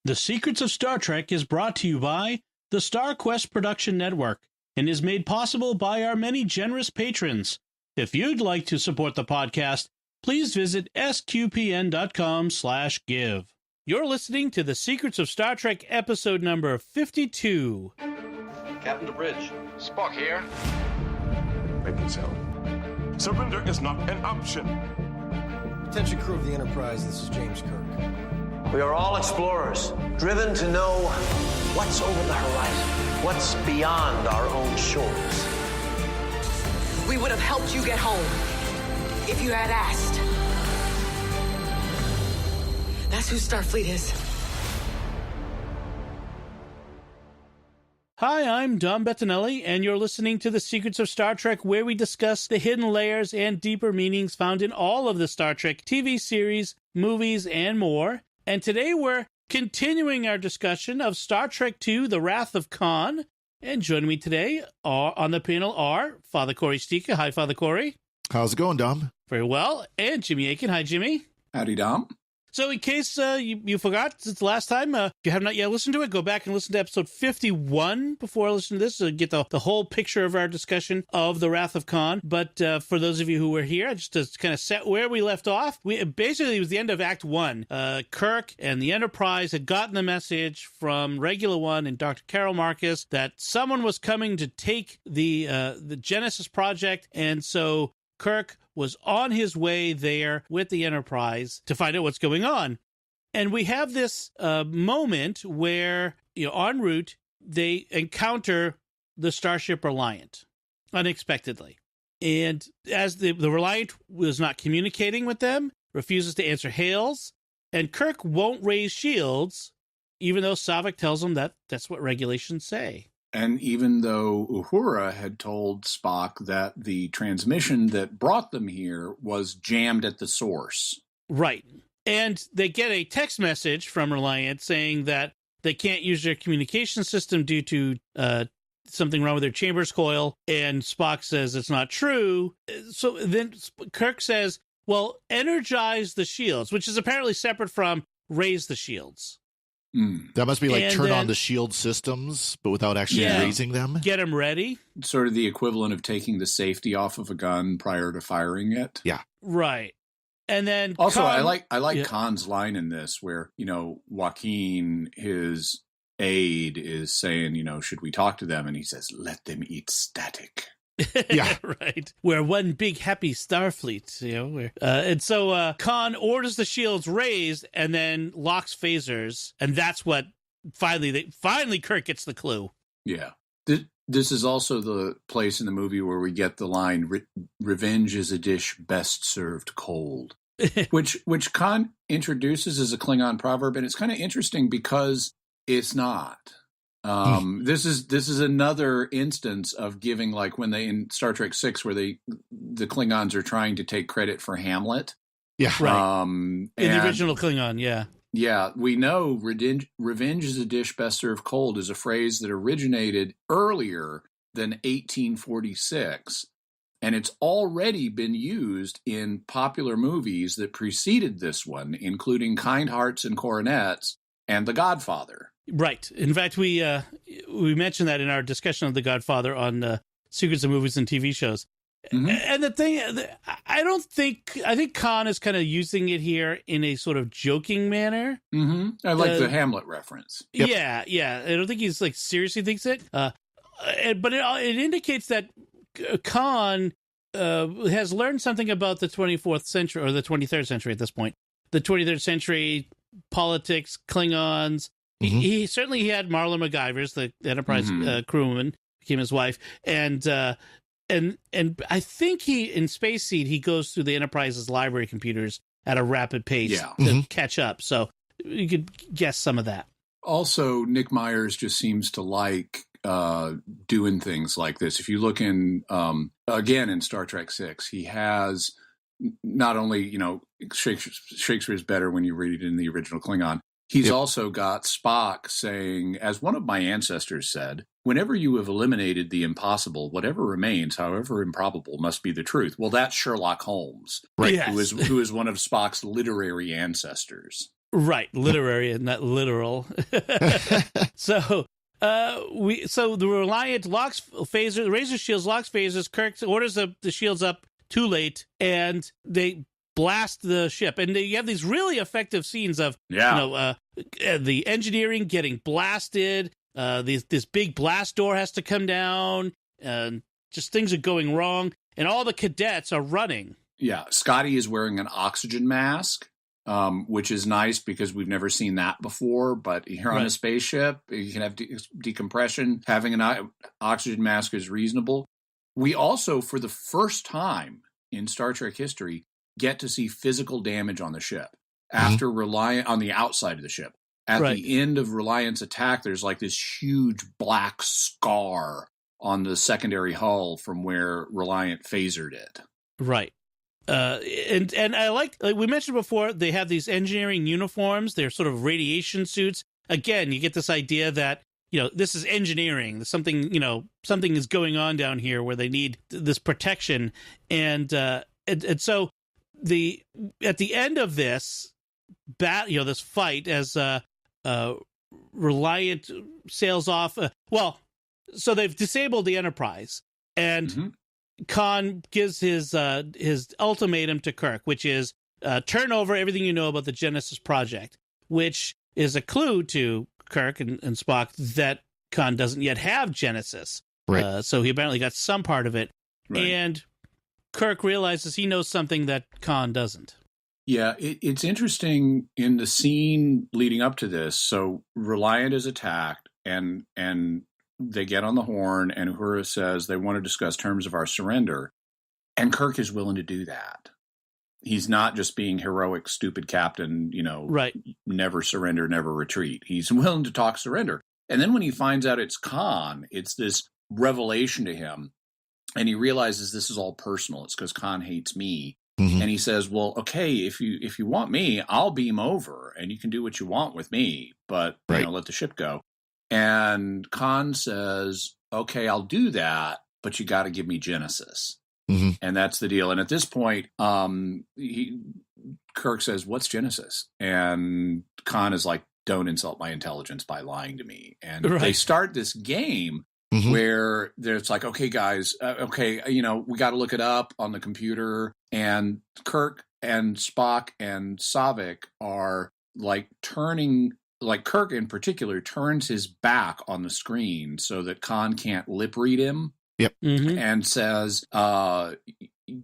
The Secrets of Star Trek is brought to you by the StarQuest Production Network and is made possible by our many generous patrons. If you'd like to support the podcast, please visit sqpn.com/give. You're listening to The Secrets of Star Trek episode number 52. Captain to bridge. Spock here. Maybe so. Surrender is not an option. Attention crew of the Enterprise, this is James Kirk. We are all explorers, driven to know what's over the horizon, what's beyond our own shores. We would have helped you get home if you had asked. That's who Starfleet is. Hi, I'm Dom Bettinelli, and you're listening to The Secrets of Star Trek, where we discuss the hidden layers and deeper meanings found in all of the Star Trek TV series, movies, and more. And today we're continuing our discussion of Star Trek II, The Wrath of Khan. And joining me today on the panel are Father Corey Stika. Hi, Father Corey. How's it going, Dom? Very well. And Jimmy Aiken. Hi, Jimmy. Howdy, Dom. So in case you forgot since the last time, if you have not yet listened to it, go back and listen to episode 51 before listening to this to get the whole picture of our discussion of The Wrath of Khan. But for those of you who were here, just to kind of set where we left off, it was the end of Act 1. Kirk and the Enterprise had gotten the message from Regula 1 and Dr. Carol Marcus that someone was coming to take the Genesis project, and so Kirk was on his way there with the Enterprise to find out what's going on. And we have this moment where, en route, they encounter the Starship Reliant unexpectedly. And as the Reliant was not communicating with them, refuses to answer hails, and Kirk won't raise shields, even though Saavik tells him that that's what regulations say. And even though Uhura had told Spock that the transmission that brought them here was jammed at the source. Right. And they get a text message from Reliant saying that they can't use their communication system due to something wrong with their chambers coil. And Spock says it's not true. So then Kirk says, well, energize the shields, which is apparently separate from raise the shields. That must be like and turn then, on the shield systems, but without actually raising them. Get them ready. Sort of the equivalent of taking the safety off of a gun prior to firing it. Yeah. Right. And then also, Khan, I like Khan's line in this where, Joaquin, his aide, is saying, should we talk to them? And he says, let them eat static. Yeah, right. We're one big happy Starfleet, and so Khan orders the shields raised and then locks phasers, and that's what finally Kirk gets the clue. Yeah, this is also the place in the movie where we get the line "Revenge is a dish best served cold," which Khan introduces as a Klingon proverb, and it's kind of interesting because it's not. This is another instance of giving, like when they in Star Trek VI, where the Klingons are trying to take credit for Hamlet. Yeah, right. In the original Klingon, yeah. Yeah, we know revenge is a dish best served cold is a phrase that originated earlier than 1846, and it's already been used in popular movies that preceded this one, including Kind Hearts and Coronets and The Godfather. Right. In fact, we mentioned that in our discussion of The Godfather on Secrets of Movies and TV shows. Mm-hmm. And the thing, I think Khan is kind of using it here in a sort of joking manner. Mm-hmm. I like the Hamlet reference. Yep. Yeah. I don't think he's like seriously thinks it. But it indicates that Khan has learned something about the 24th century or the 23rd century at this point. The 23rd century politics, Klingons. Mm-hmm. He certainly had Marla MacGyver's, the Enterprise crewwoman, became his wife, and I think in Space Seed he goes through the Enterprise's library computers at a rapid pace to catch up. So you could guess some of that. Also, Nick Myers just seems to like doing things like this. If you look in again in Star Trek VI, he has not only Shakespeare's better when you read it in the original Klingon. He's also got Spock saying, as one of my ancestors said, whenever you have eliminated the impossible, whatever remains, however improbable, must be the truth. Well, that's Sherlock Holmes, right? Who is one of Spock's literary ancestors. Right, literary and not literal. So the Reliant locks phaser, the Razor shields locks phasers. Kirk orders the shields up too late, and they blast the ship. And you have these really effective scenes of the engineering getting blasted. This big blast door has to come down, and just things are going wrong, and all the cadets are running. Yeah, Scotty is wearing an oxygen mask, which is nice because we've never seen that before. But here on a spaceship, you can have decompression. Having an oxygen mask is reasonable. We also, for the first time in Star Trek history, get to see physical damage on the ship after Reliant on the outside of the ship. At the end of Reliant's attack, there's like this huge black scar on the secondary hull from where Reliant phasered it. Right. And I like we mentioned before, they have these engineering uniforms. They're sort of radiation suits. Again, you get this idea that, this is engineering. Something is going on down here where they need this protection. And so at the end of this this fight, as Reliant sails off, so they've disabled the Enterprise, and Khan gives his ultimatum to Kirk, which is turn over everything you know about the Genesis project, which is a clue to Kirk and Spock that Khan doesn't yet have Genesis. Right. So he apparently got some part of it. Right. And Kirk realizes he knows something that Khan doesn't. Yeah, it's interesting in the scene leading up to this. So Reliant is attacked, and they get on the horn, and Uhura says they want to discuss terms of our surrender. And Kirk is willing to do that. He's not just being heroic, stupid captain, never surrender, never retreat. He's willing to talk surrender. And then when he finds out it's Khan, it's this revelation to him. And he realizes this is all personal. It's because Khan hates me. Mm-hmm. And he says, well, okay, if you want me, I'll beam over and you can do what you want with me, but let the ship go. And Khan says, okay, I'll do that, but you got to give me Genesis. Mm-hmm. And that's the deal. And at this point, Kirk says, what's Genesis? And Khan is like, don't insult my intelligence by lying to me. And they start this game where there's like, okay, guys, we got to look it up on the computer. And Kirk and Spock and Saavik are like turning, like Kirk in particular turns his back on the screen so that Khan can't lip read him. Yep. Mm-hmm. And says,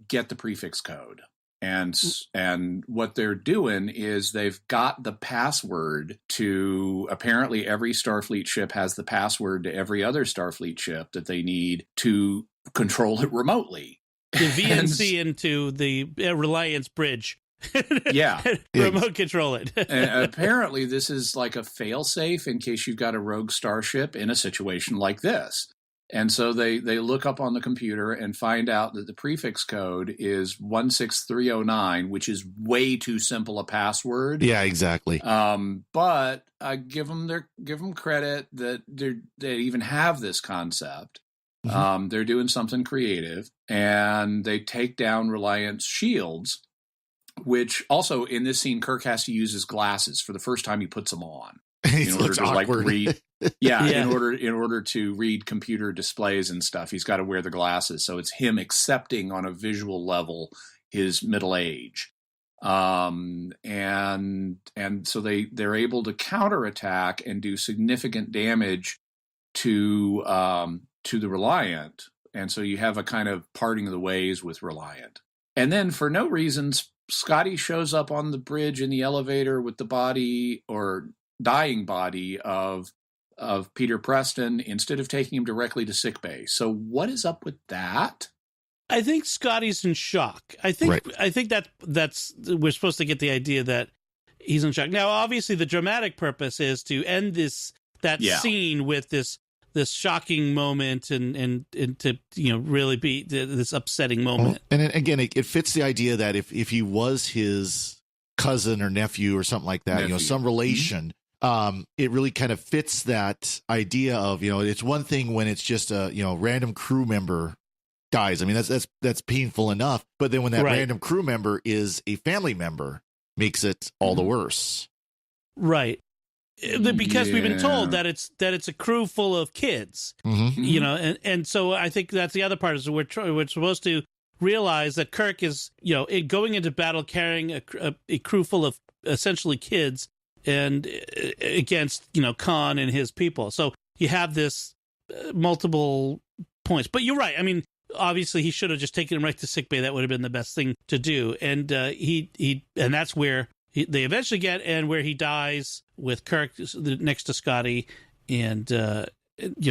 get the prefix code. And what they're doing is they've got the password to, apparently every Starfleet ship has the password to every other Starfleet ship that they need to control it remotely. The VNC into the Reliance bridge. Yeah. Remote control it. And apparently this is like a failsafe in case you've got a rogue starship in a situation like this. And so they look up on the computer and find out that the prefix code is 16309, which is way too simple a password. Yeah, exactly. But I give them credit that they even have this concept. Mm-hmm. They're doing something creative, and they take down Reliant's shields, which also in this scene, Kirk has to use his glasses for the first time. He puts them on in order to awkward. read. Yeah, in order to read computer displays and stuff, he's got to wear the glasses. So it's him accepting on a visual level his middle age. And so they're able to counterattack and do significant damage to the Reliant. And so you have a kind of parting of the ways with Reliant. And then for no reason, Scotty shows up on the bridge in the elevator with the body or dying body of Peter Preston instead of taking him directly to sickbay. So what is up with that? I think Scotty's in shock. I think that's we're supposed to get the idea that he's in shock. Now, obviously, the dramatic purpose is to end that scene with this shocking moment and to really be this upsetting moment. Well, and again, it fits the idea that if he was his cousin or nephew or something like that, some relation. It really kind of fits that idea of, it's one thing when it's just a, random crew member dies. I mean, that's painful enough. But then when that random crew member is a family member, makes it all the worse. Right. Because we've been told Yeah. that it's a crew full of kids, you know, and so I think that's the other part is we're supposed to realize that Kirk is, you know, going into battle carrying a crew full of essentially kids and against, you know, Khan and his people. So you have this multiple points, but you're right. I mean, obviously he should have just taken him right to sickbay. That would have been the best thing to do. And and that's where they eventually get, and where he dies with Kirk next to Scotty, and you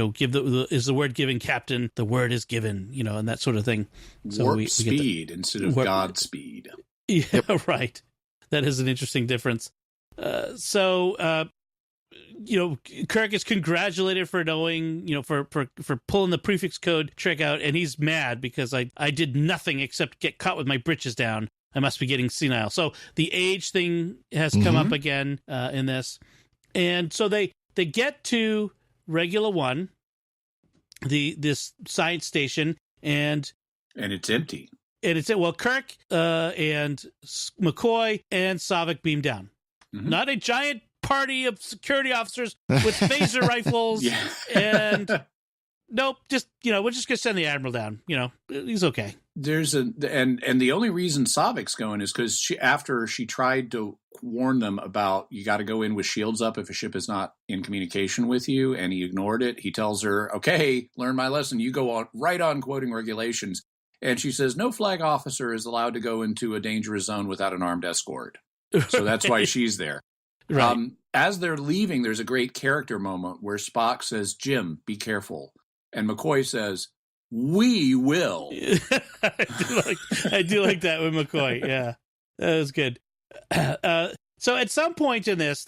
know, is the word given, Captain? The word is given, you know, and that sort of thing. So Warp we speed instead of Godspeed. Yeah, right. That is an interesting difference. You know, Kirk is congratulated for knowing, you know, for pulling the prefix code trick out, and he's mad because I did nothing except get caught with my britches down. I must be getting senile. So the age thing has come up again in this. And so they get to Regula 1, this science station, and it's empty. And it's Kirk and McCoy and Saavik beam down. Not a giant party of security officers with phaser rifles. Yeah. And nope, just, you know, we're just gonna send the Admiral down. You know, he's okay. There's and the only reason Saavik's going is because after she tried to warn them about, you got to go in with shields up if a ship is not in communication with you, and he ignored it. He tells her, "Okay, learn my lesson. You go on right on quoting regulations." And she says, "No flag officer is allowed to go into a dangerous zone without an armed escort." So that's why she's there. Right. As they're leaving, there's a great character moment where Spock says, "Jim, be careful," and McCoy says, "We will." I do like that with McCoy. Yeah, that was good. So at some point in this,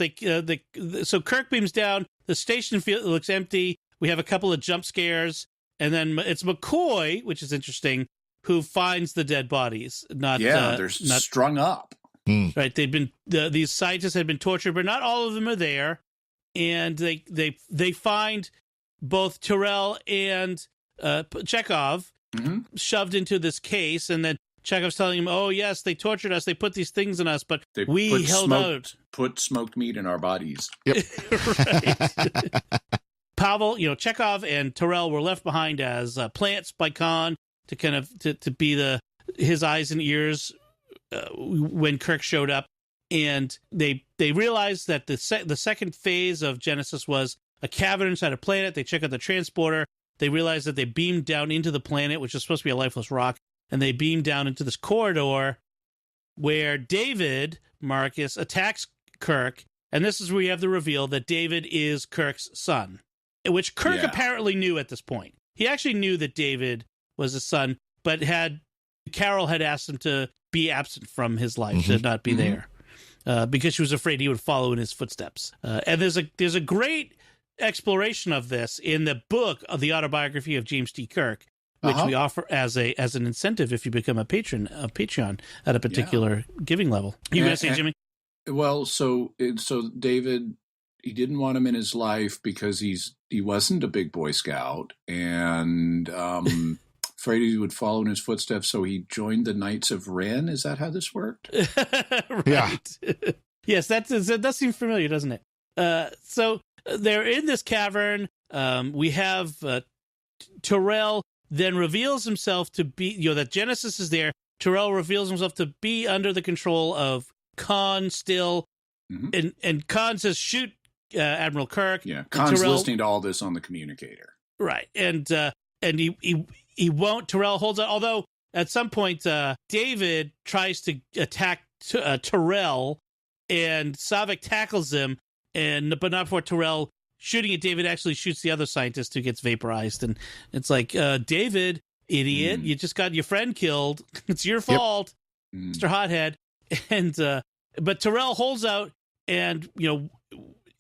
so Kirk beams down. The station looks empty. We have a couple of jump scares, and then it's McCoy, which is interesting, who finds the dead bodies. They're strung up. Right, these scientists had been tortured, but not all of them are there, and they find both Tyrell and Chekhov shoved into this case, and then Chekhov's telling him, "Oh yes, they tortured us. They put these things in us, but we held out. Put smoked meat in our bodies." Yep. Right. Pavel, you know, Chekhov and Tyrell were left behind as plants by Khan to kind of to be his eyes and ears when Kirk showed up, and they realized that the second phase of Genesis was a cavern inside a planet. They check out the transporter. They realized that they beamed down into the planet, which is supposed to be a lifeless rock, and they beamed down into this corridor where David Marcus attacks Kirk, and this is where you have the reveal that David is Kirk's son, which Kirk apparently knew at this point. He actually knew that David was his son, but Carol had asked him to be absent from his life, to not be there, because she was afraid he would follow in his footsteps. And there's a great exploration of this in the book of the autobiography of James T. Kirk, which we offer as an incentive if you become a patron of Patreon at a particular giving level. You going to say, Jimmy? Well, so David, he didn't want him in his life because he wasn't a big Boy Scout, and afraid he would follow in his footsteps, so he joined the Knights of Ren. Is that how this worked? Right. Yeah. Yes, that does seem familiar, doesn't it? So they're in this cavern. We have Tyrell then reveals himself to be, you know, that Genesis is there. Tyrell reveals himself to be under the control of Khan still, and Khan says, "Shoot Admiral Kirk." Yeah, Khan's listening to all this on the communicator. Right, and he won't. Tyrell holds out. Although at some point, David tries to attack Tyrell, and Saavik tackles him, but not before Tyrell shooting at David actually shoots the other scientist who gets vaporized. And it's like, David, idiot, you just got your friend killed. It's your fault, Mr. Hothead. And but Tyrell holds out and, you know,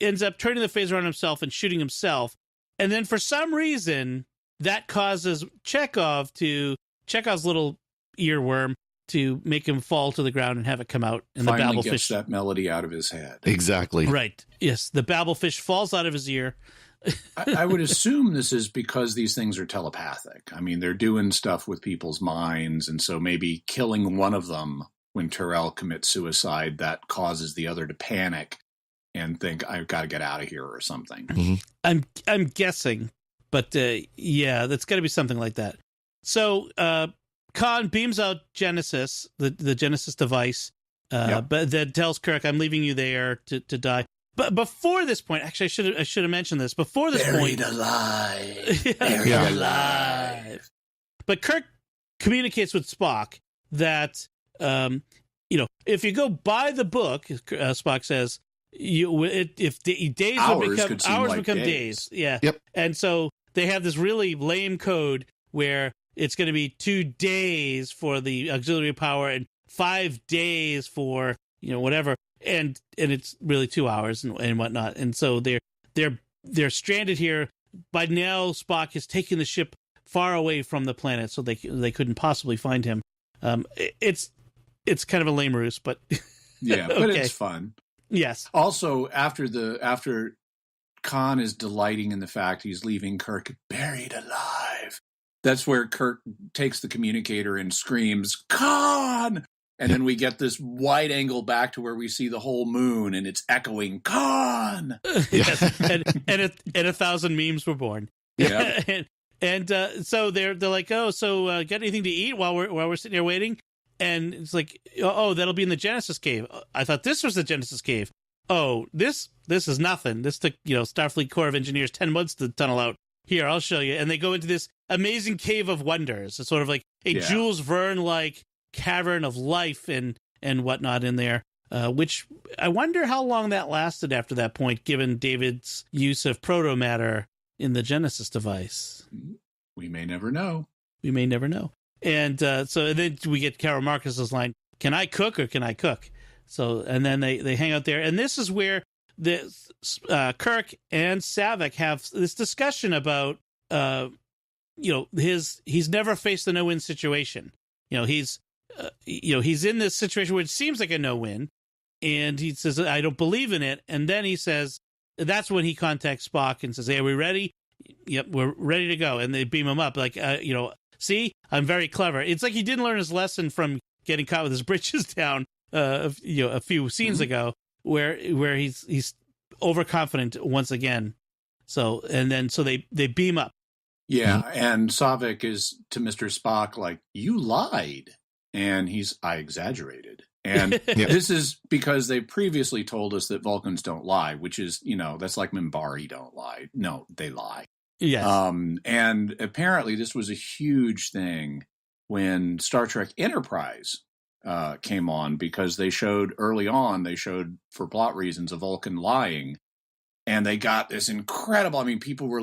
ends up turning the phaser on himself and shooting himself. And then for some reason, that causes Chekhov's little earworm to make him fall to the ground and have it come out. And Finally the babblefish gets that melody out of his head. Exactly. Right. Yes. The babblefish falls out of his ear. I would assume this is because these things are telepathic. I mean, they're doing stuff with people's minds. And so maybe killing one of them when Tyrell commits suicide, that causes the other to panic and think I've got to get out of here or something. I'm guessing, but yeah, that's got to be something like that. So Khan beams out Genesis, the Genesis device, but then tells Kirk, "I'm leaving you there to die." But before this point, actually, I should have mentioned this. Before this Buried point, alive, buried alive. But Kirk communicates with Spock that if you go by the book, Spock says, if the days will become days. Yeah. Yep. And so they have this really lame code where it's going to be 2 days for the auxiliary power and 5 days for whatever, and it's really 2 hours and whatnot. And so they're stranded here. By now, Spock has taken the ship far away from the planet, so they couldn't possibly find him. It's kind of a lame ruse, but yeah, but okay. It's fun. Yes. Also, after Khan is delighting in the fact he's leaving Kirk buried alive, that's where Kirk takes the communicator and screams, "Khan!" And then we get this wide angle back to where we see the whole moon, and it's echoing, "Khan!" Yes. and 1,000 memes were born. Yeah. and so they're like, "Oh, so got anything to eat while we're sitting here waiting?" And it's like, "Oh, that'll be in the Genesis cave. I thought this was the Genesis cave. Oh, this is nothing. This took Starfleet Corps of Engineers 10 months to tunnel out. Here, I'll show you." And they go into this amazing cave of wonders. It's sort of like a Jules Verne-like cavern of life and whatnot in there, which I wonder how long that lasted after that point, given David's use of proto-matter in the Genesis device. We may never know. And so then we get Carol Marcus's line, "Can I cook or can I cook?" So, and then they hang out there. And this is where Kirk and Saavik have this discussion about, he's never faced a no-win situation. He's in this situation where it seems like a no-win, and he says, "I don't believe in it." And then he says, that's when he contacts Spock and says, "Hey, are we ready?" "Yep, we're ready to go." And they beam him up like, "See, I'm very clever." It's like he didn't learn his lesson from getting caught with his britches down, a few scenes ago, where he's overconfident once again. So they beam up. Yeah, and Saavik is to Mr. Spock like, "You lied," and I exaggerated. And this is because they previously told us that Vulcans don't lie, which is that's like Minbari don't lie. No, they lie. Yes. And apparently this was a huge thing when Star Trek Enterprise came on, because they showed for plot reasons a Vulcan lying, and they got this incredible, people were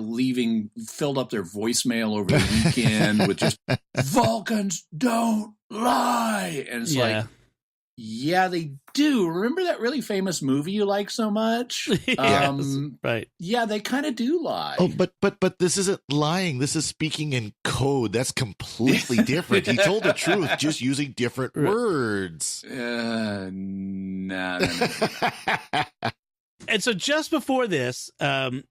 filled up their voicemail over the weekend with just "Vulcans don't lie," and it's like, yeah, they do. Remember that really famous movie you like so much? Yes, right. Yeah, they kind of do lie. Oh, but this isn't lying. This is speaking in code. That's completely different. He told the truth, just using different words. No. And so just before this,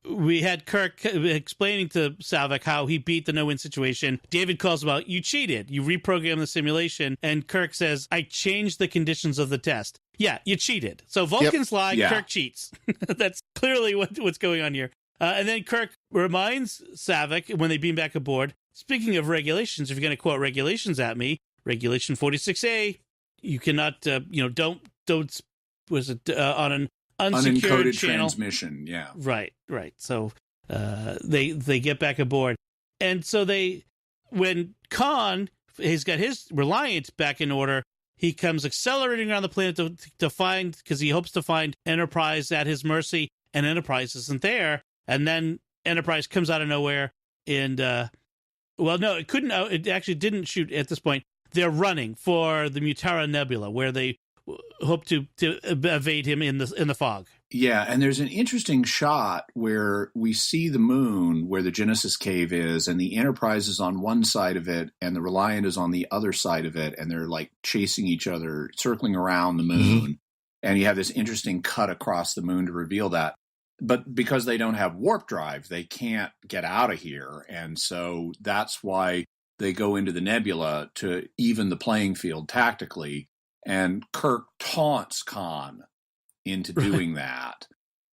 we had Kirk explaining to Saavik how he beat the no-win situation. David calls him out, "You cheated. You reprogrammed the simulation." And Kirk says, "I changed the conditions of the test." Yeah, you cheated. So Vulcans lie, Kirk cheats. That's clearly what's going on here. And then Kirk reminds Saavik when they beam back aboard, "Speaking of regulations, if you're going to quote regulations at me, Regulation 46A, you cannot, don't, was it on an unsecured channel transmission." Yeah. Right. So they get back aboard. And so when Khan has got his Reliant back in order, he comes accelerating around the planet to find, because he hopes to find Enterprise at his mercy, and Enterprise isn't there. And then Enterprise comes out of nowhere and, it actually didn't shoot at this point. They're running for the Mutara Nebula, where they hope to evade him in the fog. Yeah, and there's an interesting shot where we see the moon where the Genesis cave is, and the Enterprise is on one side of it, and the Reliant is on the other side of it, and they're like chasing each other, circling around the moon. Mm-hmm. And you have this interesting cut across the moon to reveal that. But because they don't have warp drive, they can't get out of here. And so that's why they go into the nebula to even the playing field tactically. And Kirk taunts Khan into doing that.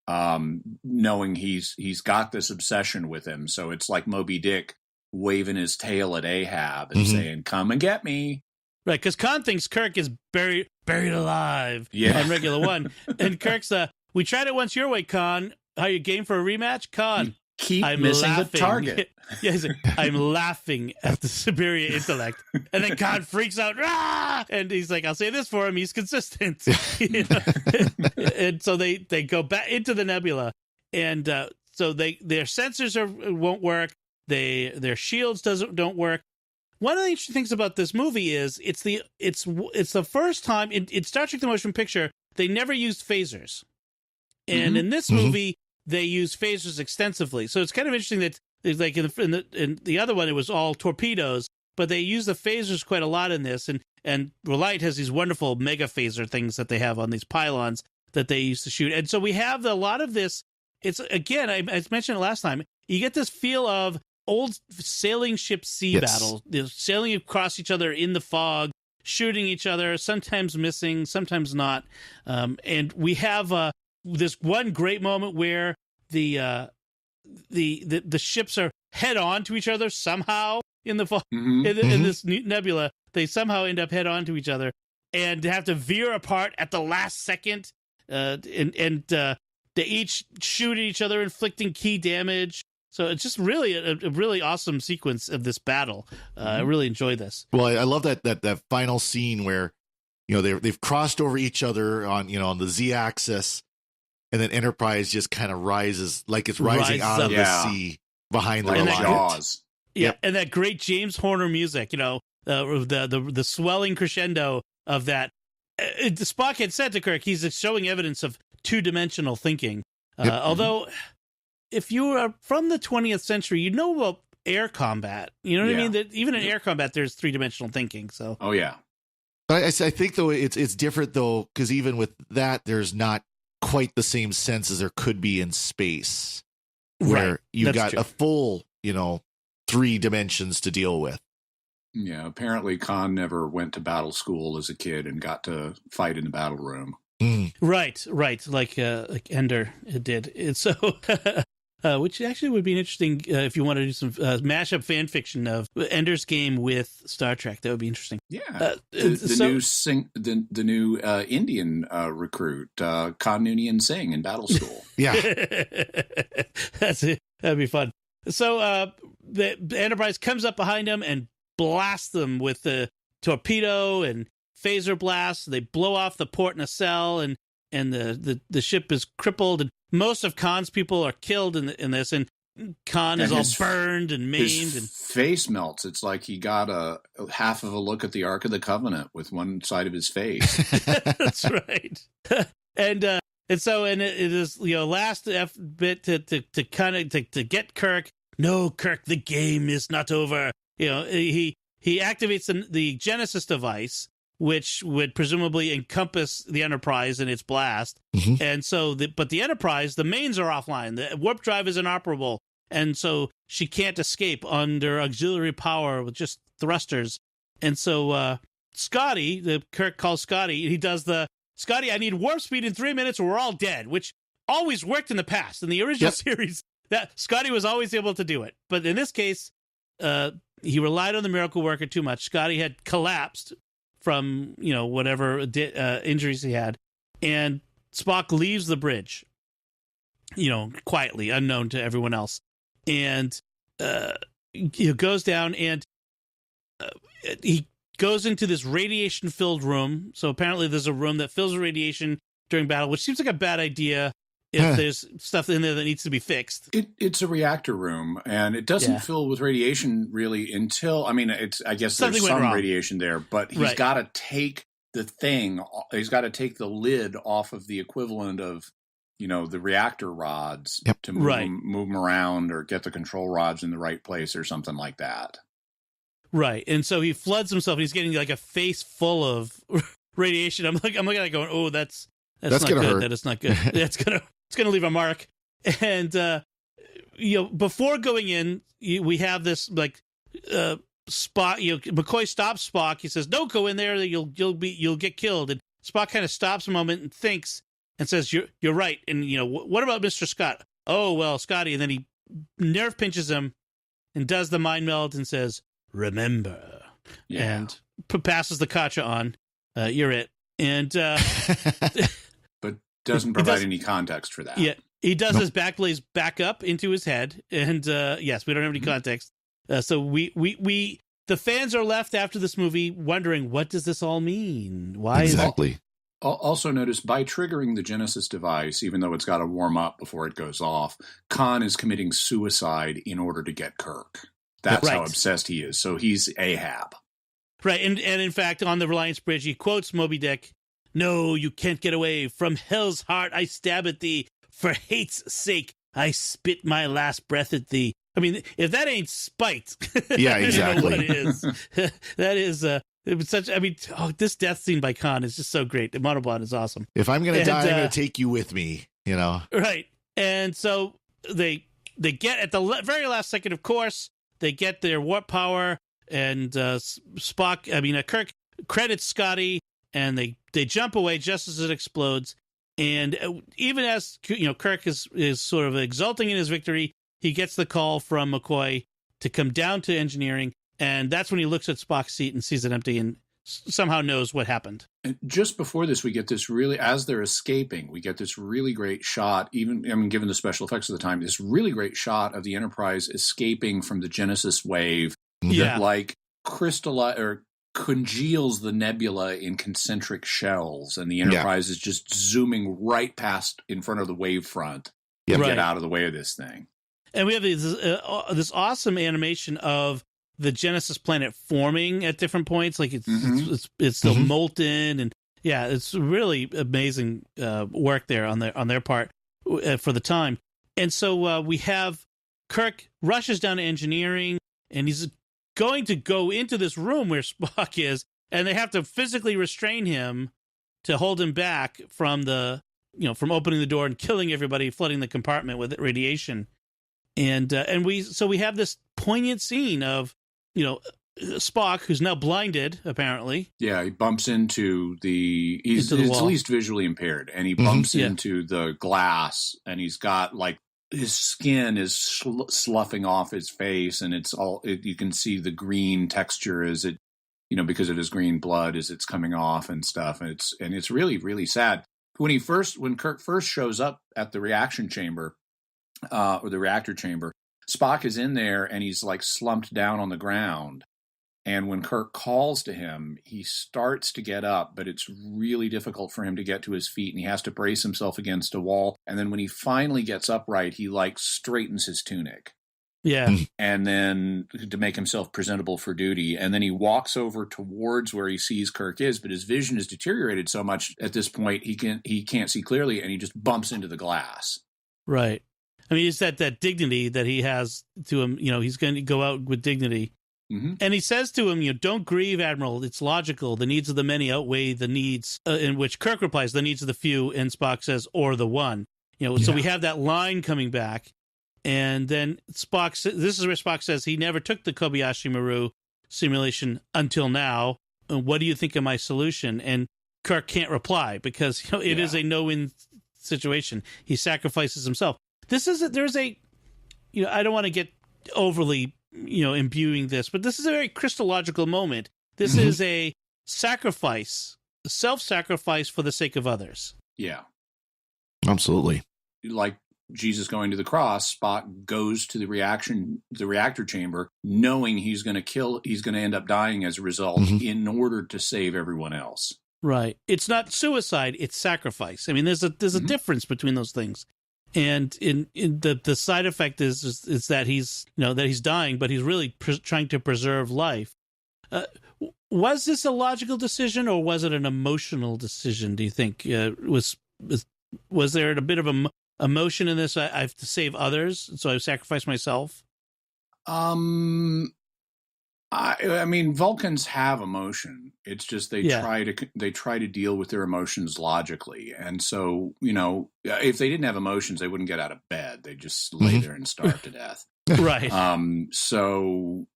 knowing he's got this obsession with him. So it's like Moby Dick waving his tail at Ahab and saying, "Come and get me." Right, because Khan thinks Kirk is buried alive on Regular One. And Kirk's, we tried it once your way, Khan. Are you game for a rematch? Khan, keep missing the target. Yes, I'm laughing at the superior intellect. And then Khan freaks out. Rah! And he's like, I'll say this for him. He's consistent. You know? And so they go back into the nebula. And so their sensors won't work. Their shields don't work. One of the interesting things about this movie is it's the first time in Star Trek: The Motion Picture they never used phasers, and in this movie they use phasers extensively. So it's kind of interesting that like in the other one it was all torpedoes, but they use the phasers quite a lot in this. And Reliant has these wonderful mega phaser things that they have on these pylons that they used to shoot. And so we have a lot of this. It's again, I mentioned it last time. You get this feel of old sailing ship sea battle, sailing across each other in the fog, shooting each other, sometimes missing, sometimes not. And we have this one great moment where the ships are head on to each other somehow in the fog. In this nebula. They somehow end up head on to each other and have to veer apart at the last second. And they each shoot at each other, inflicting key damage. So it's just really a really awesome sequence of this battle. I really enjoy this. Well, I love that final scene where, they've crossed over each other on the Z-axis, and then Enterprise just kind of rises like it's rising out of the sea behind the Jaws. Yeah, and that great James Horner music, the swelling crescendo of that. Spock had said to Kirk, he's showing evidence of two-dimensional thinking. Although, if you are from the 20th century, you know about air combat. You know what I mean? That even in air combat, there's three-dimensional thinking. So, oh yeah. But I think though it's different though, because even with that, there's not quite the same sense as there could be in space, where you've got a full, 3 dimensions to deal with. Yeah, apparently Khan never went to battle school as a kid and got to fight in the battle room. Right, like Ender did. And so, which actually would be interesting if you want to do some mashup fan fiction of Ender's Game with Star Trek. That would be interesting. Yeah, the new Indian recruit, Khan Noonien Singh in battle school. Yeah, that'd be fun. So the Enterprise comes up behind them and blasts them with the torpedo and phaser blasts. They blow off the port nacelle, and the ship is crippled. And most of Khan's people are killed in this, and Khan is all burned and maimed. His face melts. It's like he got a half of a look at the Ark of the Covenant with one side of his face. That's right. And it is last bit to kind of to get Kirk. No, Kirk, the game is not over. He activates the Genesis device, which would presumably encompass the Enterprise in its blast. And so, but the Enterprise, the mains are offline. The warp drive is inoperable. And so she can't escape under auxiliary power with just thrusters. And so Scotty, the Kirk calls Scotty, he does Scotty, I need warp speed in 3 minutes or we're all dead, which always worked in the past. In the original series, that Scotty was always able to do it. But in this case, he relied on the miracle worker too much. Scotty had collapsed from, whatever injuries he had. And Spock leaves the bridge, quietly, unknown to everyone else. And he goes down and he goes into this radiation-filled room. So apparently there's a room that fills with radiation during battle, which seems like a bad idea if there's stuff in there that needs to be fixed. It's a reactor room, and it doesn't fill with radiation really until, I guess something there's some radiation there, but he's got to take he's got to take the lid off of the equivalent of, the reactor rods to move them around or get the control rods in the right place or something like that. Right. And so he floods himself and he's getting like a face full of radiation. I'm looking at it going, oh, that's not gonna good. Hurt. That is not good. It's gonna leave a mark. And before going in, we have this like Spock. McCoy stops Spock. He says, "Don't go in there. You'll get killed." And Spock kind of stops a moment and thinks, and says, "You're right." And what about Mr. Scott? Oh well, Scotty. And then he nerve pinches him and does the mind meld and says, "Remember," and passes the Kacha on. You're it. And but doesn't provide any context for that. Yeah, he does his back blaze back up into his head, and yes, we don't have any context. So we the fans are left after this movie wondering, what does this all mean? Why exactly? Also notice, by triggering the Genesis device, even though it's got to warm up before it goes off, Khan is committing suicide in order to get Kirk. That's how obsessed he is. So he's Ahab. Right, and in fact, on the Reliance Bridge, he quotes Moby Dick, "No, you can't get away. From hell's heart I stab at thee. For hate's sake I spit my last breath at thee." I mean, if that ain't spite, yeah, exactly. I don't know what it is. That is it was such. I mean, this death scene by Khan is just so great. The Monobot is awesome. If I'm going to die, I'm going to take you with me. Right. And so they get at the very last second. Of course, they get their warp power, and Kirk credits Scotty, and they jump away just as it explodes. And even as Kirk is sort of exulting in his victory, he gets the call from McCoy to come down to engineering, and that's when he looks at Spock's seat and sees it empty and somehow knows what happened. And just before this, we get this really, as they're escaping, we get this really great shot, given the special effects of the time, this really great shot of the Enterprise escaping from the Genesis wave that like congeals the nebula in concentric shells, and the Enterprise is just zooming right past in front of the wavefront to get out of the way of this thing. And we have this awesome animation of the Genesis planet forming at different points, like it's still molten, and it's really amazing work there on their part for the time. And so we have Kirk rushes down to engineering, and he's going to go into this room where Spock is, and they have to physically restrain him to hold him back from from opening the door and killing everybody, flooding the compartment with radiation. And we have this poignant scene of Spock, who's now blinded, apparently. Yeah, he bumps into he's at least visually impaired, and he bumps into the glass, and he's got like his skin is sloughing off his face, and you can see the green texture as it, because of his green blood as it's coming off and stuff, and it's really, really sad. When Kirk first shows up at the reaction chamber, or the reactor chamber, Spock is in there and he's like slumped down on the ground. And when Kirk calls to him, he starts to get up, but it's really difficult for him to get to his feet, and he has to brace himself against a wall. And then when he finally gets upright, he like straightens his tunic. Yeah. And then to make himself presentable for duty. And then he walks over towards where he sees Kirk is, but his vision is deteriorated so much at this point he can't see clearly, and he just bumps into the glass. Right. I mean, it's that dignity that he has to him. He's going to go out with dignity. Mm-hmm. And he says to him, "Don't grieve, Admiral. It's logical. The needs of the many outweigh the needs," in which Kirk replies, "The needs of the few," and Spock says, "or the one." So we have that line coming back. And then this is where Spock says he never took the Kobayashi Maru simulation until now. What do you think of my solution? And Kirk can't reply because it is a no-win situation. He sacrifices himself. I don't want to get overly, imbuing this, but this is a very Christological moment. This is a sacrifice, self-sacrifice for the sake of others. Yeah. Absolutely. Like Jesus going to the cross, Spock goes to the reactor chamber, knowing he's going to end up dying as a result in order to save everyone else. Right. It's not suicide, it's sacrifice. I mean, there's a difference between those things. And in the side effect is that he's that he's dying, but he's really trying to preserve life. Was this a logical decision, or was it an emotional decision? Do you think was there a bit of emotion in this? I have to save others, so I sacrifice myself. I mean, Vulcans have emotion. It's just they try to deal with their emotions logically. And so, if they didn't have emotions, they wouldn't get out of bed. They just lay there and starve to death. Right. So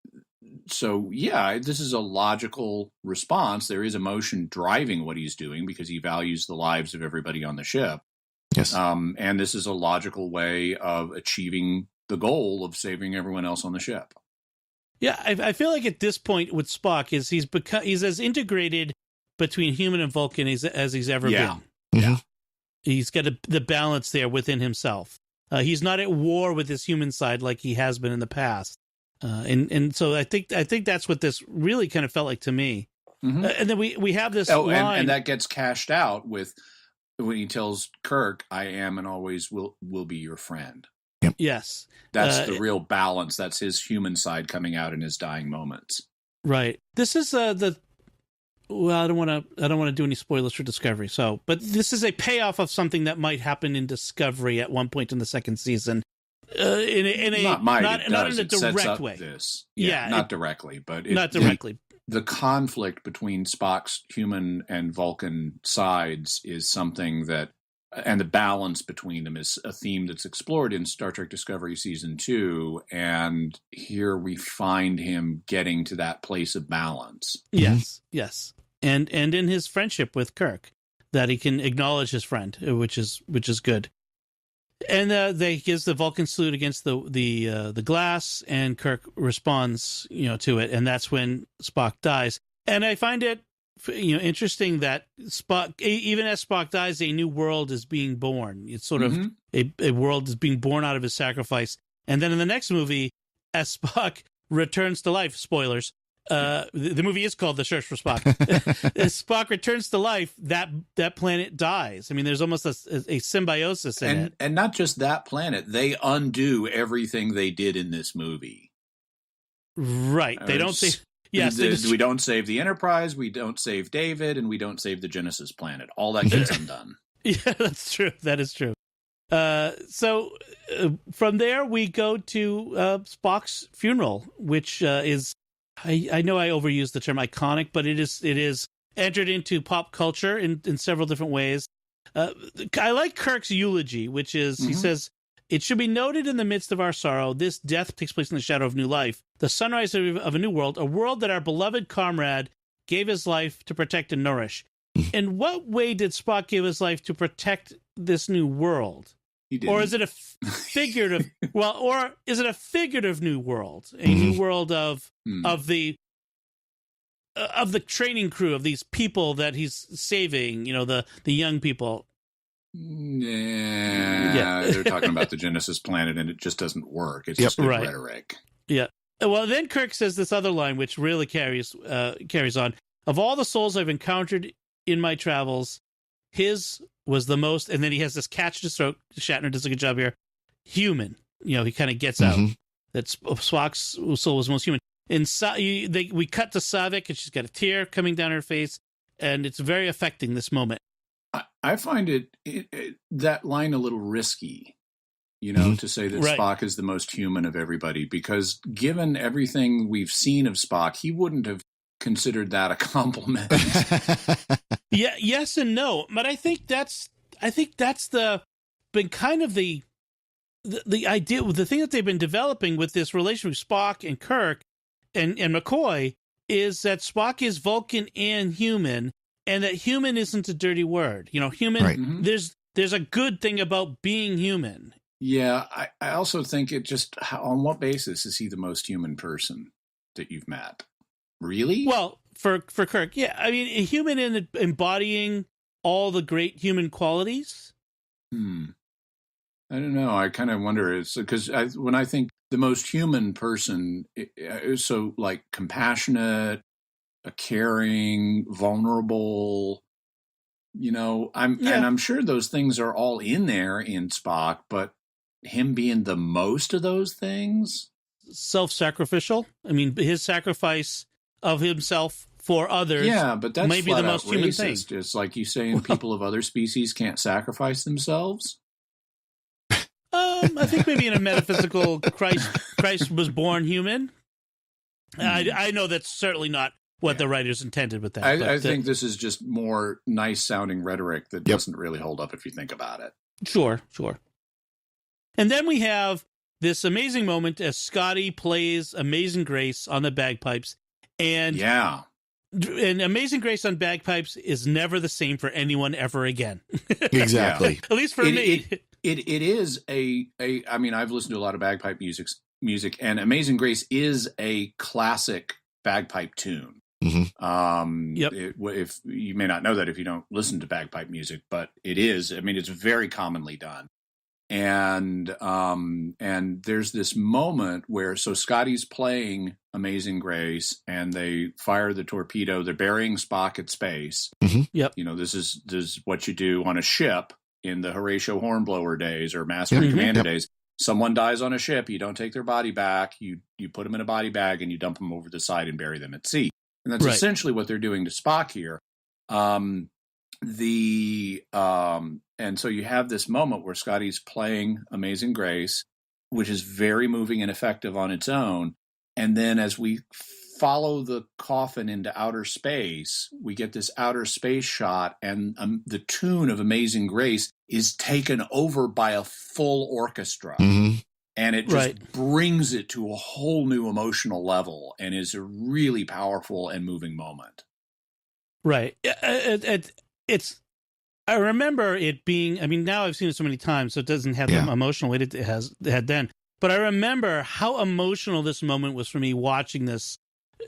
yeah, this is a logical response. There is emotion driving what he's doing because he values the lives of everybody on the ship. Yes. And this is a logical way of achieving the goal of saving everyone else on the ship. Yeah, I feel like at this point with Spock is he's as integrated between human and Vulcan as he's ever been. Yeah. He's got the balance there within himself. He's not at war with his human side like he has been in the past. And so I think that's what this really kind of felt like to me. Mm-hmm. And then we have this line. And that gets cashed out with when he tells Kirk, "I am and always will be your friend." Yep. Yes. That's the real balance. That's his human side coming out in his dying moments. Right. This is I don't want to do any spoilers for Discovery. But this is a payoff of something that might happen in Discovery at one point in the second season. Not in a direct way. Not directly, but not directly. The conflict between Spock's human and Vulcan sides is something that, and the balance between them is a theme that's explored in Star Trek Discovery Season 2, and here we find him getting to that place of balance. Yes. And in his friendship with Kirk, that he can acknowledge his friend, which is good. And they gives the Vulcan salute against the glass, and Kirk responds, to it, and that's when Spock dies. And I find it, interesting that Spock, even as Spock dies, a new world is being born. It's sort of a world is being born out of his sacrifice. And then in the next movie, as Spock returns to life, spoilers. The movie is called The Search for Spock. As Spock returns to life, that planet dies. I mean, there's almost a symbiosis in it. And not just that planet. They undo everything they did in this movie. Right. They don't say... Yes, we don't save the Enterprise, we don't save David, and we don't save the Genesis planet. All that gets undone. Yeah, that's true. That is true. So from there, we go to Spock's funeral, which is... I know I overused the term iconic, but it is entered into pop culture in several different ways. I like Kirk's eulogy, which is, he says, "It should be noted in the midst of our sorrow, this death takes place in the shadow of new life, the sunrise of a new world, a world that our beloved comrade gave his life to protect and nourish." In what way did Spock give his life to protect this new world? Or is it a figurative? Or is it a figurative new world? A new world of the training crew of these people that he's saving. The young people. Yeah, they're talking about the Genesis planet, and it just doesn't work. It's just good rhetoric. Yeah. Well, then Kirk says this other line, which really carries on. "Of all the souls I've encountered in my travels, his was the most," and then he has this catch to throat. Shatner does a good job here. Human. He kind of gets out that Spock's soul was most human. And we cut to Saavik, and she's got a tear coming down her face, and it's very affecting, this moment. I find that line a little risky, to say that Spock is the most human of everybody, because given everything we've seen of Spock, he wouldn't have considered that a compliment. Yeah, yes and no, but I think that's been kind of the idea, the thing that they've been developing with this relation with Spock and Kirk and McCoy is that Spock is Vulcan and human, and that human isn't a dirty word. Human. Right. There's a good thing about being human. Yeah, I also think it just, on what basis is he the most human person that you've met? Really? Well, for Kirk, yeah. I mean, a human in embodying all the great human qualities. I don't know. I kind of wonder. It's because when I think the most human person is so like compassionate, caring, vulnerable. I'm sure those things are all in there in Spock, but him being the most of those things, self-sacrificial. I mean, his sacrifice of himself for others. Yeah, but that's maybe the most human thing. It's like you saying people of other species can't sacrifice themselves. I think maybe in a metaphysical Christ was born human. I know that's certainly not what the writers intended with that. I think this is just more nice sounding rhetoric that doesn't really hold up if you think about it. Sure. And then we have this amazing moment as Scotty plays Amazing Grace on the bagpipes. And And Amazing Grace on bagpipes is never the same for anyone ever again. Exactly. At least for me. It is I mean, I've listened to a lot of bagpipe music, and Amazing Grace is a classic bagpipe tune. Yep. If you may not know that if you don't listen to bagpipe music, but it is. I mean, it's very commonly done. And there's this moment where Scotty's playing Amazing Grace, and they fire the torpedo. They're burying Spock at space. Yep. You know, this is what you do on a ship in the Horatio Hornblower days or Master and Commander days. Someone dies on a ship. You don't take their body back. You put them in a body bag and you dump them over the side and bury them at sea. And that's essentially what they're doing to Spock here. And so you have this moment where Scotty's playing Amazing Grace, which is very moving and effective on its own. And then as we follow the coffin into outer space, we get this outer space shot, and the tune of Amazing Grace is taken over by a full orchestra. And it just brings it to a whole new emotional level and is a really powerful and moving moment. Right. It's. I remember it being. I mean, now I've seen it so many times, so it doesn't have the emotional weight it had then. But I remember how emotional this moment was for me watching this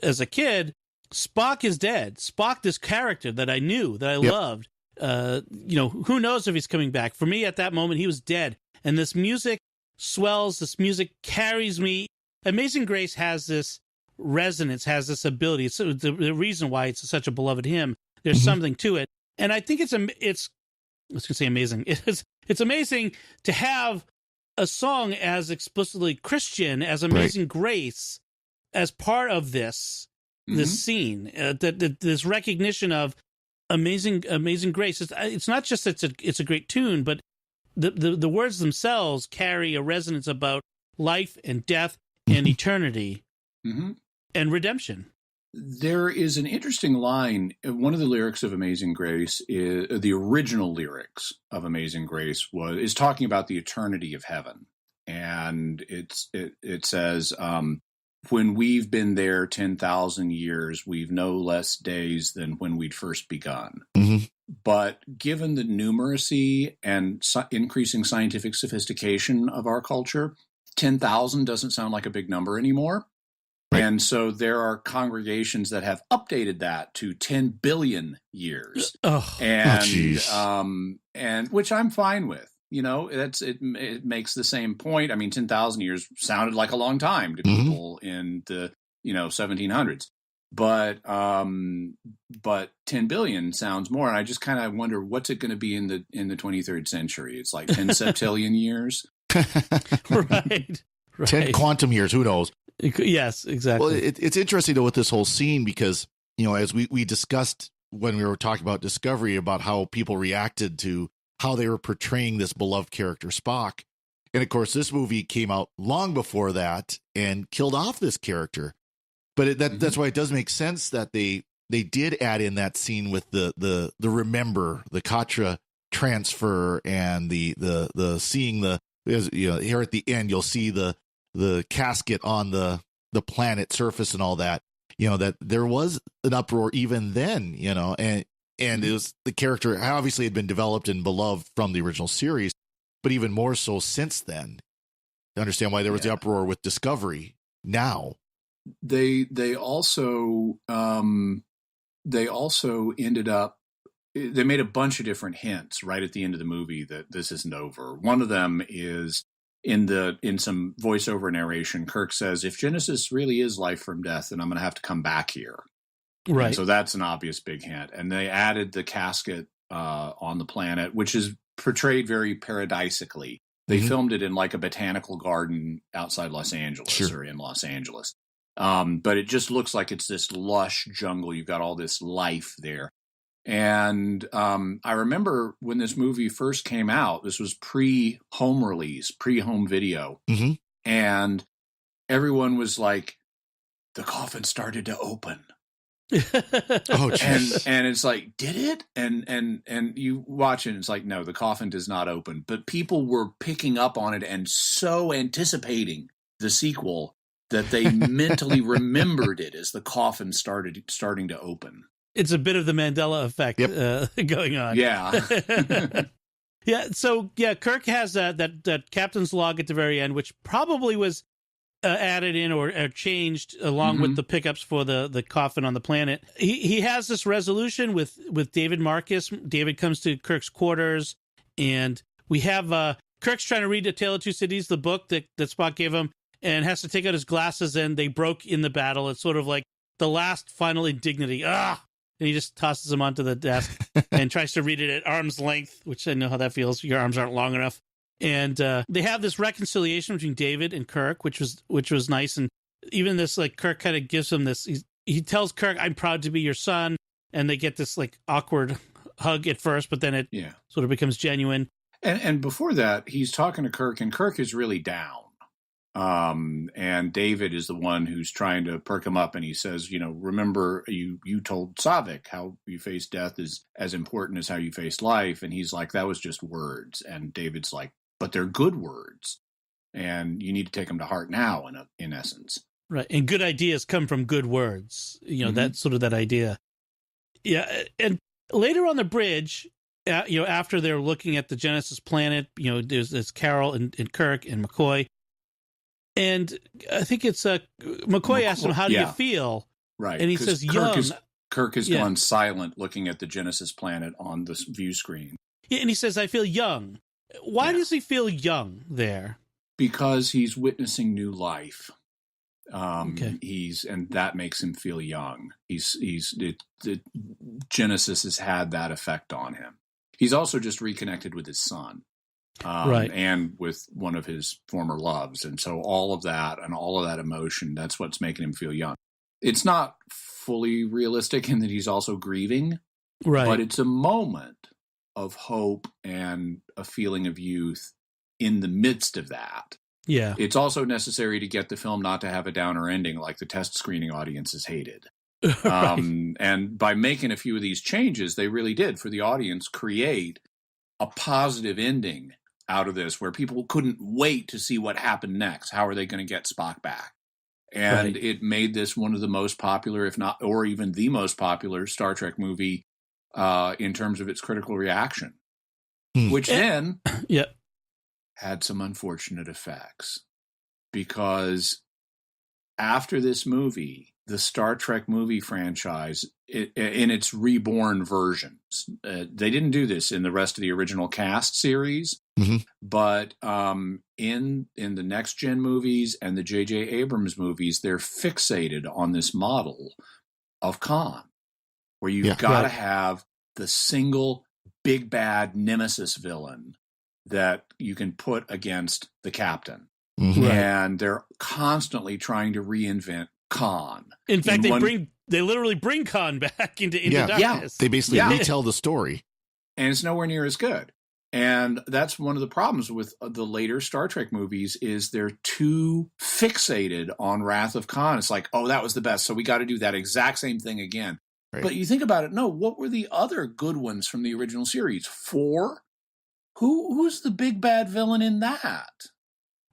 as a kid. Spock is dead. Spock, this character that I knew, that I loved. Who knows if he's coming back? For me, at that moment, he was dead, and this music swells. This music carries me. Amazing Grace has this resonance, has this ability. It's the reason why it's such a beloved hymn. There's something to it, and I think it's let's just say amazing. It's amazing to have a song as explicitly Christian as Amazing Grace as part of this scene. This recognition of Amazing Grace. It's not just it's a great tune, but the words themselves carry a resonance about life and death and eternity and redemption. There is an interesting line. One of the lyrics of Amazing Grace is the original lyrics of Amazing Grace is talking about the eternity of heaven, and it says, "When we've been there 10,000 years, we've no less days than when we'd first begun." But given the numeracy and increasing scientific sophistication of our culture, 10,000 doesn't sound like a big number anymore. And so there are congregations that have updated that to 10 billion years, and which I'm fine with. You know, it makes the same point. I mean, 10,000 years sounded like a long time to people in the 1700s, but 10 billion sounds more. And I just kind of wonder what's it going to be in the 23rd century. It's like 10 septillion years, right? 10 quantum years. Who knows? Yes, exactly. Well, it's interesting though with this whole scene because, as we discussed when we were talking about Discovery about how people reacted to how they were portraying this beloved character Spock. And of course, this movie came out long before that and killed off this character. But that's why it does make sense that they did add in that scene with the remember, the Katra transfer, and the seeing here at the end, you'll see the casket on the planet surface and all that, that there was an uproar even then, and it was the character obviously had been developed and beloved from the original series, but even more so since then. To understand why there was the uproar with Discovery now. They also ended up, they made a bunch of different hints right at the end of the movie that this isn't over. One of them is in some voiceover narration, Kirk says, "If Genesis really is life from death, then I'm going to have to come back here." Right. And so that's an obvious big hint. And they added the casket on the planet, which is portrayed very paradisically. They filmed it in like a botanical garden outside Los Angeles or in Los Angeles. But it just looks like it's this lush jungle. You've got all this life there. And I remember when this movie first came out, this was pre-home release, pre-home video. And everyone was like, the coffin started to open. And it's like, did it? And you watch it, and it's like, no, the coffin does not open. But people were picking up on it and so anticipating the sequel that they mentally remembered it as the coffin starting to open. It's a bit of the Mandela effect going on. Yeah. Yeah. So yeah, Kirk has that captain's log at the very end, which probably was added in or changed along with the pickups for the coffin on the planet. He has this resolution with David Marcus. David comes to Kirk's quarters, and we have Kirk's trying to read A Tale of Two Cities, the book that Spock gave him, and has to take out his glasses, and they broke in the battle. It's sort of like the last final indignity. And he just tosses them onto the desk and tries to read it at arm's length, which I know how that feels. Your arms aren't long enough. And they have this reconciliation between David and Kirk, which was nice. And even this, like, Kirk kind of gives him this. He tells Kirk, "I'm proud to be your son," and they get this like awkward hug at first, but then it sort of becomes genuine. And before that, he's talking to Kirk, and Kirk is really down. And David is the one who's trying to perk him up, and he says, remember you told Savik how you face death is as important as how you face life. And he's like, that was just words. And David's like, but they're good words, and you need to take them to heart now, in essence. Right. And good ideas come from good words. That's sort of that idea. Yeah. And later on the bridge, after they're looking at the Genesis planet, there's Carol and Kirk and McCoy. And I think it's McCoy asks him, "How do you feel?" Right. And he says, "Young." Kirk has gone silent looking at the Genesis planet on the view screen. Yeah, and he says, "I feel young." Why does he feel young there? Because he's witnessing new life. Okay. And that makes him feel young. Genesis has had that effect on him. He's also just reconnected with his son. Right. And with one of his former loves. And so all of that emotion, that's what's making him feel young. It's not fully realistic in that he's also grieving, right? But it's a moment of hope and a feeling of youth in the midst of that. Yeah. It's also necessary to get the film not to have a downer ending like the test screening audiences hated. Right. And by making a few of these changes, they really did, for the audience, create a positive ending out of this, where people couldn't wait to see what happened next. How are they going to get Spock back? And it made this one of the most popular, if not, or even the most popular Star Trek movie in terms of its critical reaction, which then had some unfortunate effects, because after this movie, the Star Trek movie franchise, in its reborn versions, they didn't do this in the rest of the original cast series, but in the Next Gen movies and the J.J. Abrams movies, they're fixated on this model of Khan, where you've got to have the single big bad nemesis villain that you can put against the captain. And they're constantly trying to reinvent Khan. In fact, they literally bring Khan back into darkness. Yeah, they basically retell the story. And it's nowhere near as good. And that's one of the problems with the later Star Trek movies, is they're too fixated on Wrath of Khan. It's like, oh, that was the best, so we got to do that exact same thing again. Right. But you think about it, no, what were the other good ones from the original series? 4? Who's the big bad villain in that?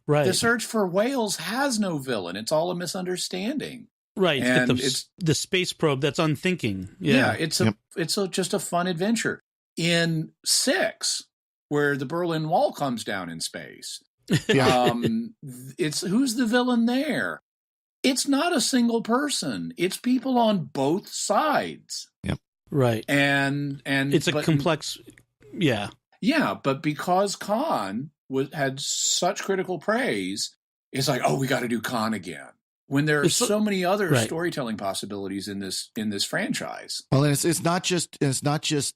Right. The Search for Whales has no villain. It's all a misunderstanding. Right. And it's the space probe that's unthinking. Yeah, it's just a fun adventure. In 6, where the Berlin Wall comes down in space, it's who's the villain there? It's not a single person. It's people on both sides. Yep. Right. And it's a complex. Yeah. Yeah, but because Khan had such critical praise, it's like, oh, we got to do Khan again. When there are so many other storytelling possibilities in this franchise. Well, and it's not just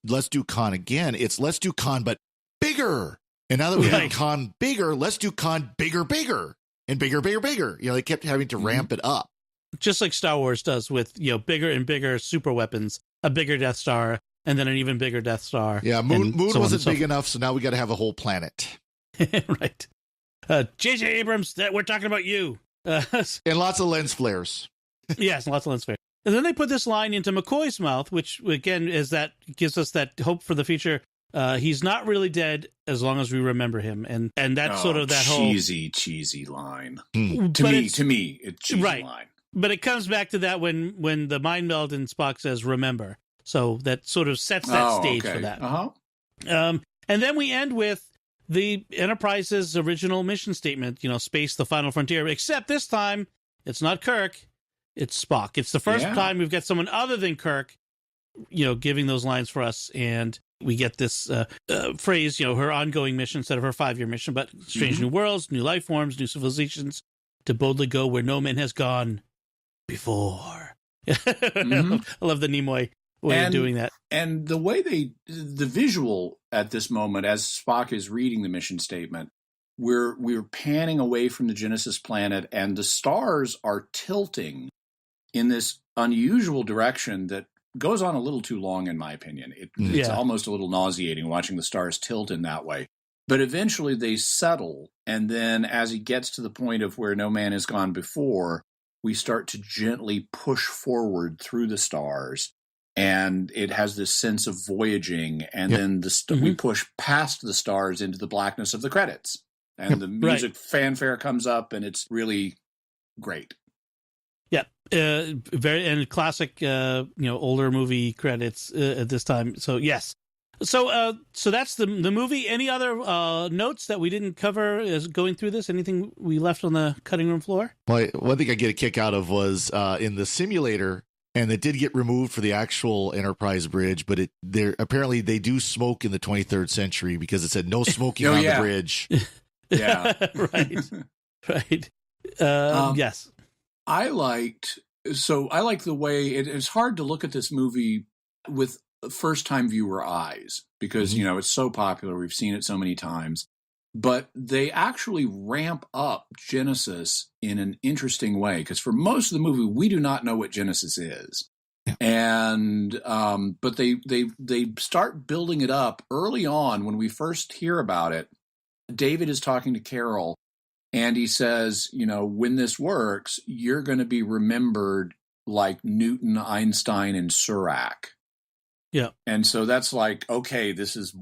let's do Khan again. It's let's do Khan but bigger. And now that we have Khan bigger, let's do Khan bigger and bigger. They kept having to ramp it up, just like Star Wars does with bigger and bigger super weapons, a bigger Death Star, and then an even bigger Death Star. Yeah, moon wasn't big enough, so now we got to have a whole planet. Right. J.J. Abrams, we're talking about you. And lots of lens flares. Yes, lots of lens flares. And then they put this line into McCoy's mouth, which again gives us that hope for the future he's not really dead as long as we remember him, and that's sort of that cheesy line. Hmm. To me, it's cheesy right. line. But it comes back to that when the mind meld and Spock says "remember," so that sort of sets that stage for that. And then we end with the Enterprise's original mission statement. Space, the final frontier. Except this time, it's not Kirk, it's Spock. It's the first time we've got someone other than Kirk, giving those lines for us, and we get this phrase, her ongoing mission instead of her 5-year mission, but strange new worlds, new life forms, new civilizations, to boldly go where no man has gone before. I love the Nimoy way of doing that. And the way the visual at this moment, as Spock is reading the mission statement, we're panning away from the Genesis planet, and the stars are tilting in this unusual direction that goes on a little too long, in my opinion. It's almost a little nauseating watching the stars tilt in that way. But eventually they settle, and then as he gets to the point of where no man has gone before, we start to gently push forward through the stars, and it has this sense of voyaging, and then we push past the stars into the blackness of the credits, and the music fanfare comes up, and it's really great. Yeah, very classic, older movie credits at this time. So yes, so that's the movie. Any other notes that we didn't cover as going through this? Anything we left on the cutting room floor? Well, one thing I get a kick out of was in the simulator, and it did get removed for the actual Enterprise bridge, but apparently they do smoke in the 23rd century because it said no smoking on the bridge. Yeah, right. Yes. I liked the way it's hard to look at this movie with first-time viewer eyes because, it's so popular. We've seen it so many times. But they actually ramp up Genesis in an interesting way because for most of the movie, we do not know what Genesis is. Yeah. And but they start building it up early on when we first hear about it. David is talking to Carol, and he says, when this works, you're going to be remembered like Newton, Einstein, and Surak. Yeah. And so that's like, okay, this is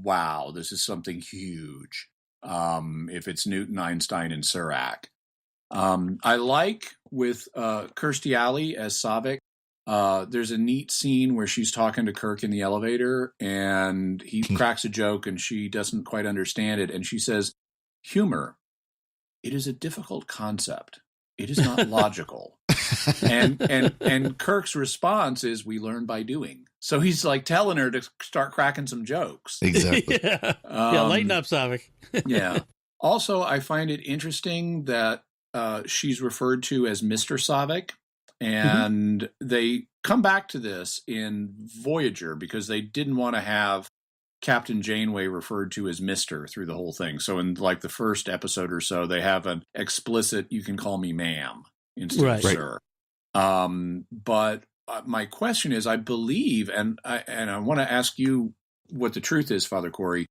something huge. If it's Newton, Einstein, and Surak. I like with Kirstie Alley as Saavik. There's a neat scene where she's talking to Kirk in the elevator, and he cracks a joke, and she doesn't quite understand it. And she says, humor, it is a difficult concept. It is not logical. and Kirk's response is, we learn by doing. So he's like telling her to start cracking some jokes. Exactly. Lighten up, Saavik. Yeah. Also, I find it interesting that she's referred to as Mr. Saavik. And they come back to this in Voyager because they didn't want to have Captain Janeway referred to as Mr. through the whole thing. So in like the first episode or so, they have an explicit, you can call me ma'am instead of sir. But my question is, I believe, and I want to ask you what the truth is, Father Corey,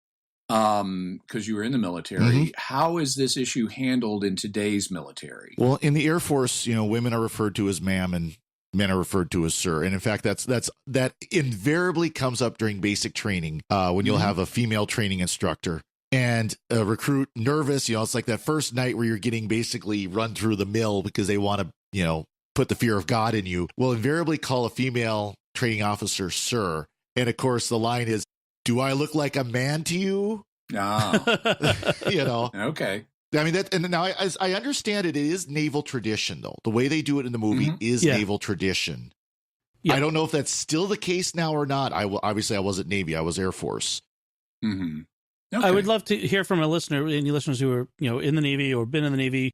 because you were in the military. How is this issue handled in today's military? Well, in the Air Force, women are referred to as ma'am and men are referred to as sir. And in fact, that invariably comes up during basic training when you'll have a female training instructor and a recruit nervous. It's like that first night where you're getting basically run through the mill because they want to, put the fear of God in you. Will invariably call a female training officer sir. And of course, the line is, do I look like a man to you? Okay. I mean, and now as I understand it is naval tradition, though. The way they do it in the movie is naval tradition. Yeah. I don't know if that's still the case now or not. Obviously, I wasn't Navy. I was Air Force. Okay. I would love to hear from a listener, any listeners who are, in the Navy or been in the Navy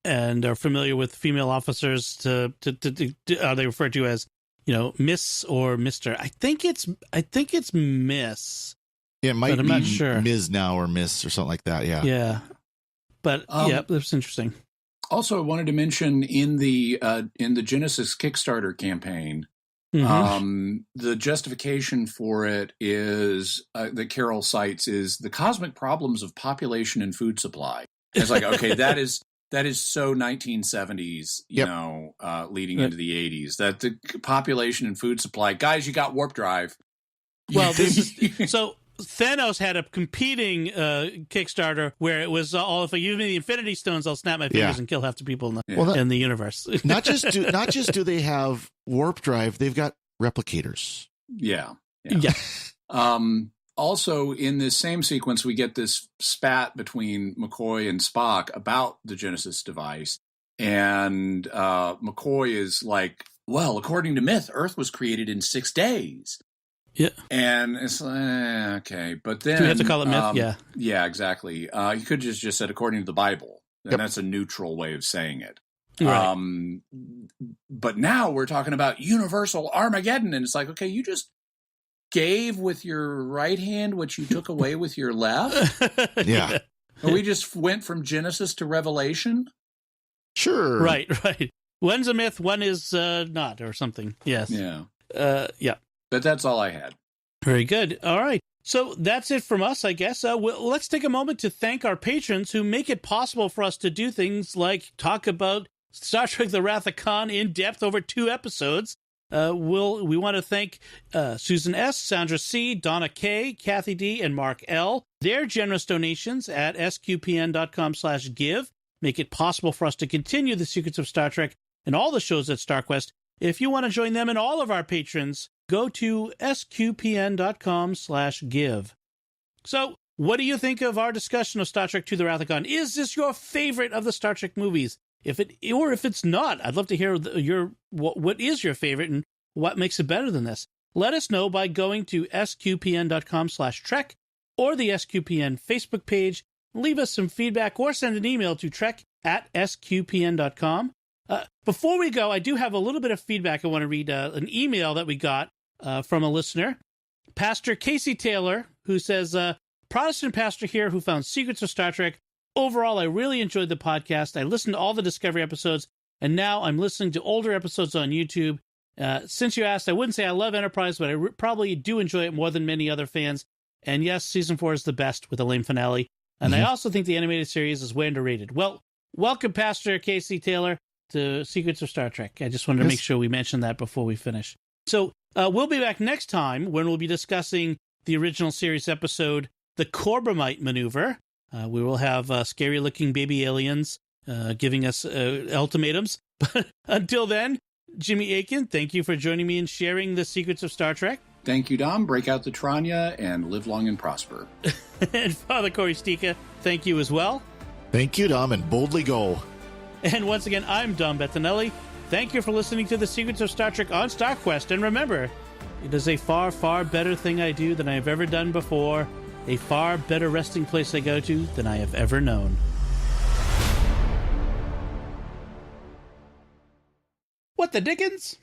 and are familiar with female officers. Are they referred to as, Miss or Mr.? I think it's Miss. Yeah, it might be not sure. Ms. now or Miss or something like that. Yeah. Yeah. But that's interesting. Also, I wanted to mention in the Genesis Kickstarter campaign, the justification for it is that Carol cites is the cosmic problems of population and food supply. It's like, okay, that is so 1970s, leading into the 80s, that the population and food supply, guys, you got warp drive. Well, this is so Thanos had a competing Kickstarter where it was all, if I give me the Infinity Stones, I'll snap my fingers and kill half the people in the universe. not just do they have warp drive, they've got replicators. Yeah. Also, in this same sequence, we get this spat between McCoy and Spock about the Genesis device. And McCoy is like, well, according to myth, Earth was created in 6 days. Yeah. And it's like, okay. But then... Do we have to call it myth? Yeah. Yeah, exactly. You could just said according to the Bible. And that's a neutral way of saying it. Right. But now we're talking about universal Armageddon. And it's like, okay, you just gave with your right hand what you took away with your left. Yeah. And we just went from Genesis to Revelation. Sure. Right. One's a myth, one is not, or something. Yes. Yeah. Yeah. But that's all I had. Very good. All right. So that's it from us, I guess. Let's take a moment to thank our patrons who make it possible for us to do things like talk about Star Trek The Wrath of Khan in depth over 2 episodes. We want to thank Susan S., Sandra C., Donna K., Kathy D., and Mark L. Their generous donations at sqpn.com/give make it possible for us to continue the Secrets of Star Trek and all the shows at StarQuest. If you want to join them and all of our patrons, go to sqpn.com/give. So, what do you think of our discussion of Star Trek II: The Wrath of Khan? Is this your favorite of the Star Trek movies? If it's not, I'd love to hear what is your favorite and what makes it better than this. Let us know by going to sqpn.com/trek or the SQPN Facebook page. Leave us some feedback or send an email to trek@sqpn.com. Before we go, I do have a little bit of feedback. I want to read an email that we got from a listener, Pastor Casey Taylor, who says, Protestant pastor here who found Secrets of Star Trek. Overall, I really enjoyed the podcast. I listened to all the Discovery episodes, and now I'm listening to older episodes on YouTube. Since you asked, I wouldn't say I love Enterprise, but I probably do enjoy it more than many other fans. And yes, Season 4 is the best with a lame finale. And I also think the animated series is way underrated. Well, welcome, Pastor Casey Taylor, to Secrets of Star Trek. I just wanted to make sure we mentioned that before we finish. So we'll be back next time when we'll be discussing the original series episode, The Corbomite Maneuver. We will have scary-looking baby aliens giving us ultimatums. But until then, Jimmy Akin, thank you for joining me and sharing the Secrets of Star Trek. Thank you, Dom. Break out the Tranya and live long and prosper. And Father Corey Stika, thank you as well. Thank you, Dom, and boldly go. And once again, I'm Dom Bettinelli. Thank you for listening to the Secrets of Star Trek on StarQuest. And remember, it is a far, far better thing I do than I have ever done before. A far better resting place I go to than I have ever known. What the dickens?